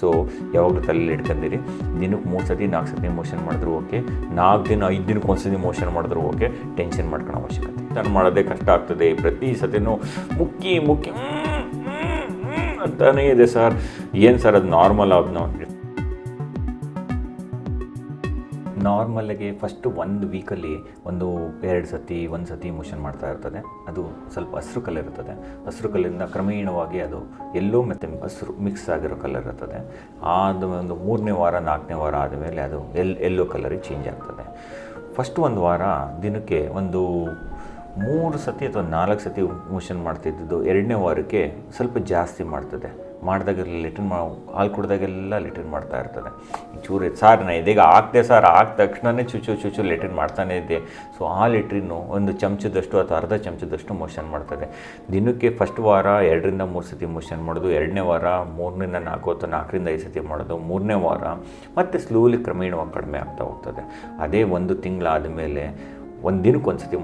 So ಯಾವಾಗಲೂ ತಲೆಯಲ್ಲಿ ಇಟ್ಕೊಂಡಿರಿ. ದಿನಕ್ಕೆ 3 ಸತಿ 4 ಸತಿ ಮೋಷನ್ ಮಾಡಿದ್ರು ಓಕೆ, 4 ದಿನ 5 ದಿನಕ್ಕೆ ಒಂದು ಸತಿ ಮೋಷನ್ ಮಾಡಿದ್ರು ಓಕೆ. ಟೆನ್ಷನ್ ಮಾಡ್ಕೊಳ್ಳೋ ಅವಶ್ಯಕತೆ ನಾನು ಮಾಡೋದೇ ಕಷ್ಟ ಆಗ್ತದೆ. ಪ್ರತಿ ಸತಿನೂ ಮುಕ್ಕಿ ಅಂತಾನೇ ಇದೆ ಸರ್. ಏನು ಸರ್ ಅದು ನಾರ್ಮಲ್ ನಾರ್ಮಲ್ಲಾಗಿ ಫಸ್ಟು 1 ವೀಕಲ್ಲಿ 2 ಸತಿ 1 ಸತಿ ಮೋಷನ್ ಮಾಡ್ತಾ ಇರ್ತದೆ. ಅದು ಸ್ವಲ್ಪ ಹಸಿರು ಕಲರ್ ಇರ್ತದೆ. ಹಸಿರು ಕಲರಿಂದ ಕ್ರಮೇಣವಾಗಿ ಅದು ಎಲ್ಲೋ ಮತ್ತು ಹಸಿರು ಮಿಕ್ಸ್ ಆಗಿರೋ ಕಲರ್ ಇರ್ತದೆ. ಅದು ಒಂದು 3ನೇ ವಾರ 4ನೇ ವಾರ ಆದಮೇಲೆ ಅದು ಎಲ್ಲೋ ಕಲರಿಗೆ ಚೇಂಜ್ ಆಗ್ತದೆ. ಫಸ್ಟ್ 1 ವಾರ ದಿನಕ್ಕೆ 3 ಸತಿ ಅಥವಾ 4 ಸತಿ ಮೋಷನ್ ಮಾಡ್ತಿದ್ದು 2ನೇ ವಾರಕ್ಕೆ ಸ್ವಲ್ಪ ಜಾಸ್ತಿ ಮಾಡ್ತದೆ. ಮಾಡಿದಾಗೆಲ್ಲ ಹಾಲು ಕುಡ್ದಾಗೆಲ್ಲ ಲೆಟ್ರಿನ್ ಮಾಡ್ತಾ ಇರ್ತದೆ. ಚೂರು ಸಾರ್ ನಾನು ಇದೀಗ ಹಾಕ್ದೆ ಸರ್, ಹಾಕಿದ ತಕ್ಷಣವೇ ಚುಚ್ಚು ಲೆಟ್ರಿನ್ ಮಾಡ್ತಾನೇ ಇದೆ. ಸೊ ಆ ಲೆಟ್ರಿನ್ನು 1 ಚಮಚದಷ್ಟು ಅಥವಾ ಅರ್ಧ ಚಮಚದಷ್ಟು ಮೋಷನ್ ಮಾಡ್ತದೆ. ದಿನಕ್ಕೆ ಫಸ್ಟ್ ವಾರ 2 ರಿಂದ 3 ಸತಿ ಮೋಷನ್ ಮಾಡೋದು, 2ನೇ ವಾರ 3 ರಿಂದ 4 ಅಥವಾ 4 ರಿಂದ 5 ಸತಿ ಮಾಡೋದು, 3ನೇ ವಾರ ಮತ್ತು ಸ್ಲೋಲಿ ಕ್ರಮೇಣವಾಗಿ ಕಡಿಮೆ ಆಗ್ತಾ ಹೋಗ್ತದೆ. ಅದೇ 1 ತಿಂಗಳಾದ ಮೇಲೆ 1 ದಿನಕ್ಕೆ 1 ಸತಿ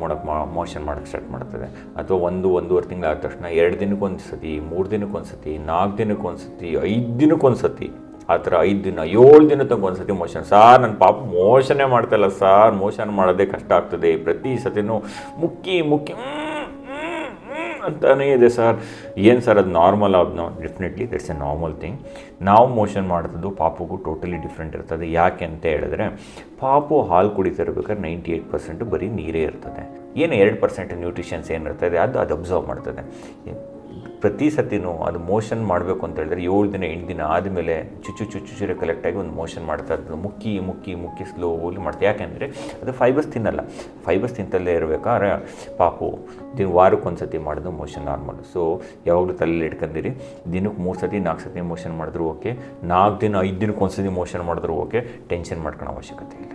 ಮೋಷನ್ ಮಾಡೋಕ್ಕೆ ಸ್ಟಾರ್ಟ್ ಮಾಡ್ತದೆ. ಅಥವಾ 1-1.5 ತಿಂಗಳಾದ ತಕ್ಷಣ 2 ದಿನಕ್ಕೆ 1 ಸತಿ, 3 ದಿನಕ್ಕೆ 1 ಸತಿ, 4 ದಿನಕ್ಕೆ 1 ಸತಿ, 5 ದಿನಕ್ಕೆ 1 ಸತಿ, ಆ ಥರ 5 ದಿನ 7 ದಿನ ತನಕ 1 ಸತಿ ಮೋಷನ್. ಸಾರ್ ನನ್ನ ಪಾಪ ಮೋಷನ್ನೇ ಮಾಡ್ತಾಯಿಲ್ಲ ಸಾರ್, ಮೋಷನ್ ಮಾಡೋದೇ ಕಷ್ಟ ಆಗ್ತದೆ. ಪ್ರತಿ ಸತಿನೂ ಮುಕ್ಕಿ ಅಂತಾನೇ ಇದೆ ಸರ್. ಏನು ಸರ್ ಅದು normal definitely that's A normal thing. ನಾವು ಮೋಷನ್ ಮಾಡೋದು ಪಾಪುಗೂ ಟೋಟಲಿ ಡಿಫ್ರೆಂಟ್ ಇರ್ತದೆ. ಯಾಕೆ ಅಂತ ಹೇಳಿದ್ರೆ ಪಾಪು ಹಾಲು ಕುಡಿತಿರ್ಬೇಕಾದ್ರೆ 98% ಬರೀ ನೀರೇ ಇರ್ತದೆ. ಏನು 2% ನ್ಯೂಟ್ರಿಷನ್ಸ್ ಏನಿರ್ತದೆ ಅದು ಅಬ್ಸರ್ವ್ ಮಾಡ್ತದೆ. ಪ್ರತಿ ಸತಿನೂ ಅದು ಮೋಷನ್ ಮಾಡಬೇಕು ಅಂತ ಹೇಳಿದ್ರೆ 7 ದಿನ 8 ದಿನ ಆದಮೇಲೆ ಚುಚ್ಚುರೆ ಕಲೆಕ್ಟಾಗಿ ಒಂದು ಮೋಷನ್ ಮಾಡ್ತಾ ಇರ್ತದೆ. ಮುಕ್ಕಿ ಸ್ಲೋಲಿ ಮಾಡ್ತಾರೆ. ಯಾಕೆಂದರೆ ಅದು ಫೈಬರ್ಸ್ ತಿನ್ನಲ್ಲ. ಫೈಬರ್ಸ್ ತಿಂತಲ್ಲೇ ಇರಬೇಕಾದ್ರೆ ಪಾಪು ವಾರಕ್ಕೆ 1 ಸತಿ ಮಾಡೋದು ಮೋಷನ್ ನಾರ್ಮಲ್. ಸೊ ಯಾವಾಗಲೂ ತಲೆಯಲ್ಲಿ ಇಟ್ಕೊಂಡಿರಿ. ದಿನಕ್ಕೆ 3 ಸತಿ 4 ಸತಿ ಮೋಷನ್ ಮಾಡಿದ್ರು ಓಕೆ, 4 ದಿನ 5 ದಿನಕ್ಕೆ 1 ಸತಿ ಮೋಷನ್ ಮಾಡಿದ್ರು ಓಕೆ. ಟೆನ್ಷನ್ ಮಾಡ್ಕೊಳ್ಳೋ ಅವಶ್ಯಕತೆ ಇಲ್ಲ.